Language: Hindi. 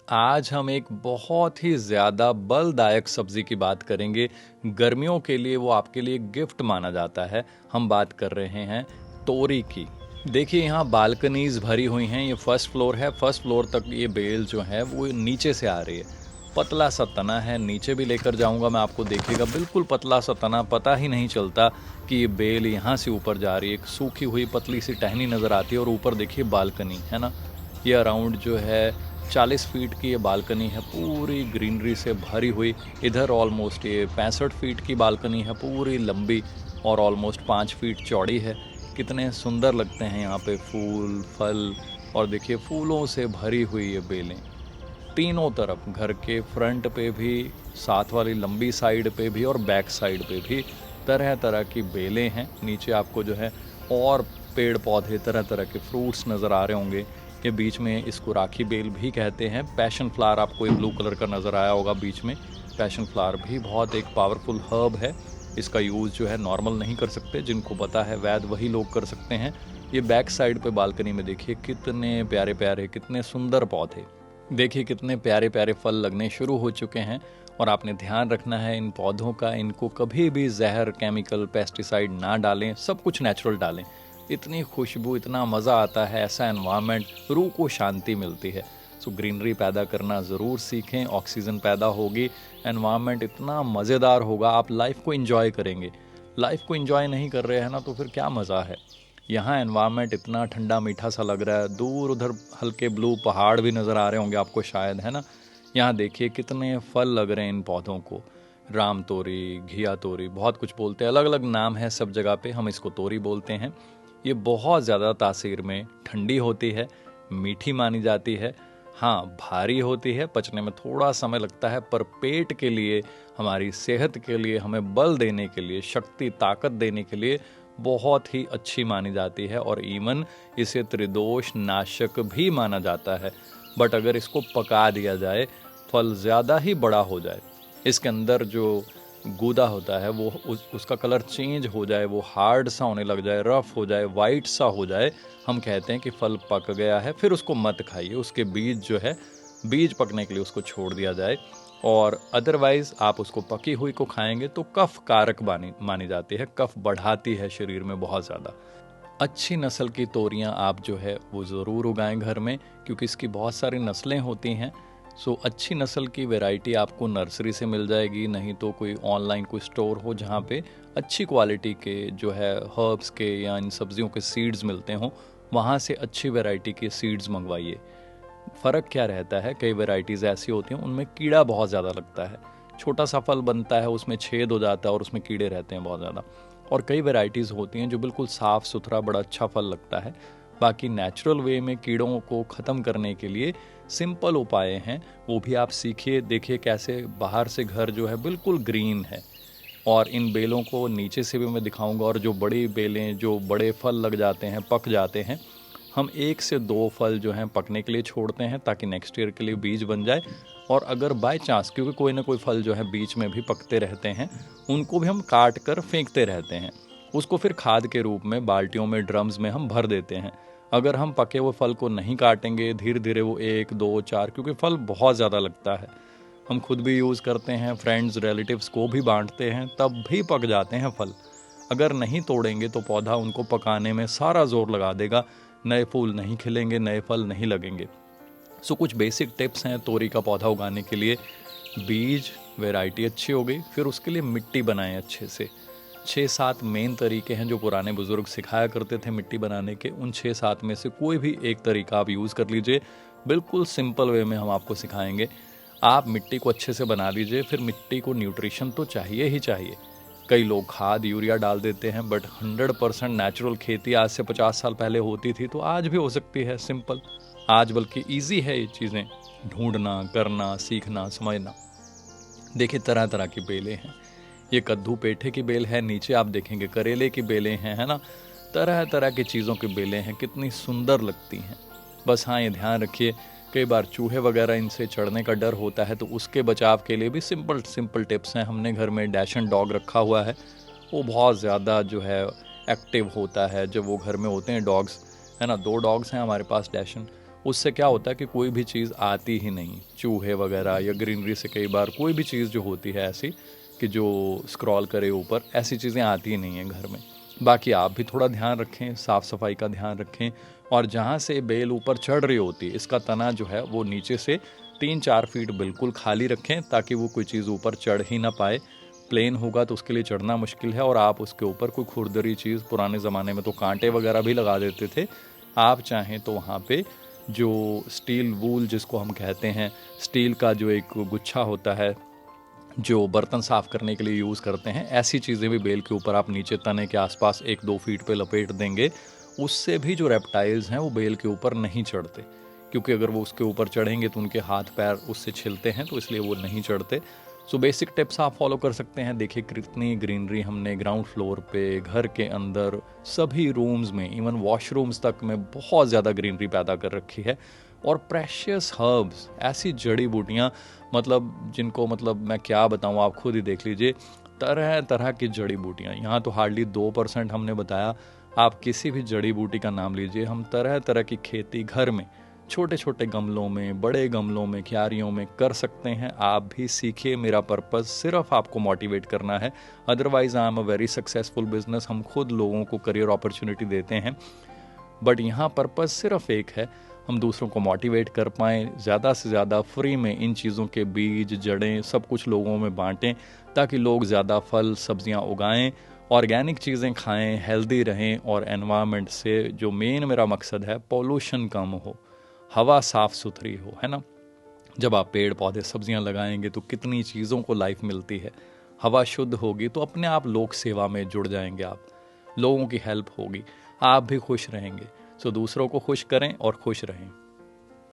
आज हम एक बहुत ही ज़्यादा बलदायक सब्जी की बात करेंगे। गर्मियों के लिए वो आपके लिए गिफ्ट माना जाता है। हम बात कर रहे हैं तोरी की। देखिए यहाँ बालकनीज भरी हुई हैं। ये फर्स्ट फ्लोर है। फर्स्ट फ्लोर तक ये बेल जो है वो नीचे से आ रही है। पतला सा तना है। नीचे भी लेकर जाऊंगा मैं आपको, देखिएगा बिल्कुल पतला सा तना, पता ही नहीं चलता कि ये बेल यहाँ से ऊपर जा रही है। एक सूखी हुई पतली सी टहनी नज़र आती है और ऊपर देखिए बालकनी है ना। ये अराउंड जो है 40 फीट की ये बालकनी है, पूरी ग्रीनरी से भरी हुई। इधर ऑलमोस्ट ये 65 फीट की बालकनी है, पूरी लंबी और ऑलमोस्ट 5 फीट चौड़ी है। कितने सुंदर लगते हैं यहाँ पे फूल फल, और देखिए फूलों से भरी हुई ये बेलें तीनों तरफ, घर के फ्रंट पे भी, साथ वाली लंबी साइड पे भी और बैक साइड पे भी तरह तरह की बेलें हैं। नीचे आपको जो है और पेड़ पौधे, तरह तरह के फ्रूट्स नज़र आ रहे होंगे। ये बीच में इसको राखी बेल भी कहते हैं। पैशन फ्लावर आपको ये ब्लू कलर का नज़र आया होगा बीच में। पैशन फ्लावर भी बहुत एक पावरफुल हर्ब है। इसका यूज़ जो है नॉर्मल नहीं कर सकते, जिनको पता है वैद वही लोग कर सकते हैं। ये बैक साइड पे बालकनी में देखिए कितने प्यारे प्यारे, कितने सुंदर पौधे, देखिए कितने प्यारे प्यारे फल लगने शुरू हो चुके हैं। और आपने ध्यान रखना है इन पौधों का, इनको कभी भी जहर, केमिकल, पेस्टिसाइड ना डालें, सब कुछ नेचुरल डालें। इतनी खुशबू, इतना मज़ा आता है, ऐसा एनवायरनमेंट, रूह को शांति मिलती है। सो ग्रीनरी पैदा करना ज़रूर सीखें, ऑक्सीजन पैदा होगी, एनवायरनमेंट इतना मज़ेदार होगा, आप लाइफ को एंजॉय करेंगे। लाइफ को एंजॉय नहीं कर रहे हैं ना, तो फिर क्या मज़ा है। यहाँ एनवायरनमेंट इतना ठंडा मीठा सा लग रहा है। दूर उधर हल्के ब्लू पहाड़ भी नज़र आ रहे होंगे आपको शायद, है ना। यहाँ देखिए कितने फल लग रहे हैं इन पौधों को। राम तोरी, घिया तोरी, बहुत कुछ बोलते हैं, अलग अलग नाम है सब जगह पे, हम इसको तोरी बोलते हैं। ये बहुत ज़्यादा तासीर में ठंडी होती है, मीठी मानी जाती है। हाँ, भारी होती है, पचने में थोड़ा समय लगता है, पर पेट के लिए, हमारी सेहत के लिए, हमें बल देने के लिए, शक्ति ताकत देने के लिए बहुत ही अच्छी मानी जाती है। और इवन इसे त्रिदोष नाशक भी माना जाता है। बट अगर इसको पका दिया जाए, फल ज़्यादा ही बड़ा हो जाए, इसके अंदर जो गूदा होता है वो उसका कलर चेंज हो जाए, वो हार्ड सा होने लग जाए, रफ हो जाए, वाइट सा हो जाए, हम कहते हैं कि फल पक गया है। फिर उसको मत खाइए, उसके बीज जो है, बीज पकने के लिए उसको छोड़ दिया जाए। और अदरवाइज़ आप उसको पकी हुई को खाएंगे तो कफ कारक मानी जाती है, कफ बढ़ाती है शरीर में बहुत ज़्यादा। अच्छी नस्ल की तोरियां आप जो है वो ज़रूर उगाएं घर में, क्योंकि इसकी बहुत सारी नस्लें होती हैं। सो अच्छी नस्ल की वैरायटी आपको नर्सरी से मिल जाएगी, नहीं तो कोई ऑनलाइन कोई स्टोर हो जहाँ पे अच्छी क्वालिटी के जो है हर्ब्स के या इन सब्जियों के सीड्स मिलते हों, वहाँ से अच्छी वैरायटी के सीड्स मंगवाइए। फ़र्क क्या रहता है, कई वैरायटीज़ ऐसी होती हैं उनमें कीड़ा बहुत ज़्यादा लगता है, छोटा सा फल बनता है, उसमें छेद हो जाता है और उसमें कीड़े रहते हैं बहुत ज़्यादा। और कई वैरायटीज़ होती हैं जो बिल्कुल साफ़ सुथरा, बड़ा अच्छा फल लगता है। बाकी नेचुरल वे में कीड़ों को ख़त्म करने के लिए सिंपल उपाय हैं, वो भी आप सीखिए। देखिए कैसे बाहर से घर जो है बिल्कुल ग्रीन है, और इन बेलों को नीचे से भी मैं दिखाऊंगा। और जो बड़ी बेलें, जो बड़े फल लग जाते हैं, पक जाते हैं, हम 1 से 2 फल जो हैं पकने के लिए छोड़ते हैं ताकि नेक्स्ट ईयर के लिए बीज बन जाए। और अगर बाय चांस, क्योंकि कोई ना कोई फल जो है बीच में भी पकते रहते हैं, उनको भी हम काट कर फेंकते रहते हैं। उसको फिर खाद के रूप में बाल्टियों में, ड्रम्स में हम भर देते हैं। अगर हम पके हुए फल को नहीं काटेंगे, धीरे धीरे वो 1, 2, 4, क्योंकि फल बहुत ज़्यादा लगता है, हम खुद भी यूज़ करते हैं, फ्रेंड्स रिलेटिव्स को भी बांटते हैं, तब भी पक जाते हैं फल। अगर नहीं तोड़ेंगे तो पौधा उनको पकाने में सारा जोर लगा देगा, नए फूल नहीं खिलेंगे, नए फल नहीं लगेंगे। सो कुछ बेसिक टिप्स हैं तोरी का पौधा उगाने के लिए। बीज, वैरायटी अच्छी हो गई, फिर उसके लिए मिट्टी बनाएं अच्छे से। 6-7 मेन तरीके हैं जो पुराने बुजुर्ग सिखाया करते थे मिट्टी बनाने के। उन 6-7 में से कोई भी एक तरीका आप यूज़ कर लीजिए, बिल्कुल सिंपल वे में हम आपको सिखाएंगे। आप मिट्टी को अच्छे से बना लीजिए। फिर मिट्टी को न्यूट्रिशन तो चाहिए ही चाहिए। कई लोग खाद, यूरिया डाल देते हैं, बट 100% नेचुरल खेती आज से 50 साल पहले होती थी, तो आज भी हो सकती है सिंपल। आज बल्कि ईजी है ये चीज़ें ढूंढना, करना, सीखना, समझना। देखिए तरह तरह की बेलें हैं। ये कद्दू पेठे की बेल है, नीचे आप देखेंगे करेले की बेलें हैं, है ना। तरह तरह की चीज़ों की बेलें हैं, कितनी सुंदर लगती हैं। बस हाँ, ये ध्यान रखिए, कई बार चूहे वगैरह इनसे चढ़ने का डर होता है, तो उसके बचाव के लिए भी सिंपल टिप्स हैं। हमने घर में डैशन डॉग रखा हुआ है, वो बहुत ज़्यादा जो है एक्टिव होता है जब वो घर में होते हैं डॉग्स, है ना। 2 डॉग्स हैं हमारे पास डैशन। उससे क्या होता है कि कोई भी चीज़ आती ही नहीं, चूहे वगैरह या ग्रीनरी से कई बार कोई भी चीज़ जो होती है ऐसी कि जो स्क्रॉल करे ऊपर, ऐसी चीज़ें आती ही नहीं हैं घर में। बाकी आप भी थोड़ा ध्यान रखें, साफ़ सफाई का ध्यान रखें, और जहाँ से बेल ऊपर चढ़ रही होती है इसका तना जो है वो नीचे से 3-4 फीट बिल्कुल खाली रखें, ताकि वो कोई चीज़ ऊपर चढ़ ही ना पाए। प्लेन होगा तो उसके लिए चढ़ना मुश्किल है, और आप उसके ऊपर कोई खुरदरी चीज़, पुराने ज़माने में तो कांटे वगैरह भी लगा देते थे, आप चाहें तो वहाँ पे जो स्टील वूल जिसको हम कहते हैं, स्टील का जो एक गुच्छा होता है जो बर्तन साफ़ करने के लिए यूज़ करते हैं, ऐसी चीज़ें भी बेल के ऊपर आप नीचे तने के आसपास 1-2 फीट पे लपेट देंगे। उससे भी जो रेप्टाइल्स हैं वो बेल के ऊपर नहीं चढ़ते, क्योंकि अगर वो उसके ऊपर चढ़ेंगे तो उनके हाथ पैर उससे छिलते हैं, तो इसलिए वो नहीं चढ़ते। सो बेसिक टिप्स आप फॉलो कर सकते हैं। देखिए कितनी ग्रीनरी हमने ग्राउंड फ्लोर पे, घर के अंदर, सभी रूम्स में, इवन वॉशरूम्स तक में बहुत ज़्यादा ग्रीनरी पैदा कर रखी है। और प्रेशियस हर्ब्स, ऐसी जड़ी बूटियाँ, मतलब जिनको मतलब मैं क्या बताऊँ, आप खुद ही देख लीजिए, तरह तरह की जड़ी बूटियाँ। यहाँ तो हार्डली 2% हमने बताया, आप किसी भी जड़ी बूटी का नाम लीजिए। हम तरह तरह की खेती घर में, छोटे छोटे गमलों में, बड़े गमलों में, क्यारियों में कर सकते हैं। आप भी सीखिए। मेरा पर्पज़ सिर्फ आपको मोटिवेट करना है, otherwise I am a very successful business. हम खुद लोगों को करियर अपॉर्चुनिटी देते हैं, बट यहाँ पर्पज़ सिर्फ एक है, हम दूसरों को मोटिवेट कर पाएँ, ज़्यादा से ज़्यादा फ्री में इन चीज़ों के बीज, जड़ें, सब कुछ लोगों में बांटें, ताकि लोग ज़्यादा फल सब्जियाँ उगाएं, ऑर्गेनिक चीज़ें खाएं, हेल्दी रहें, और एनवायरनमेंट से जो मेन मेरा मकसद है, पोल्यूशन कम हो, हवा साफ़ सुथरी हो, है ना। जब आप पेड़ पौधे सब्जियां लगाएंगे तो कितनी चीज़ों को लाइफ मिलती है। हवा शुद्ध होगी तो अपने आप लोक सेवा में जुड़ जाएंगे आप, लोगों की हेल्प होगी, आप भी खुश रहेंगे। सो दूसरों को खुश करें और खुश रहें।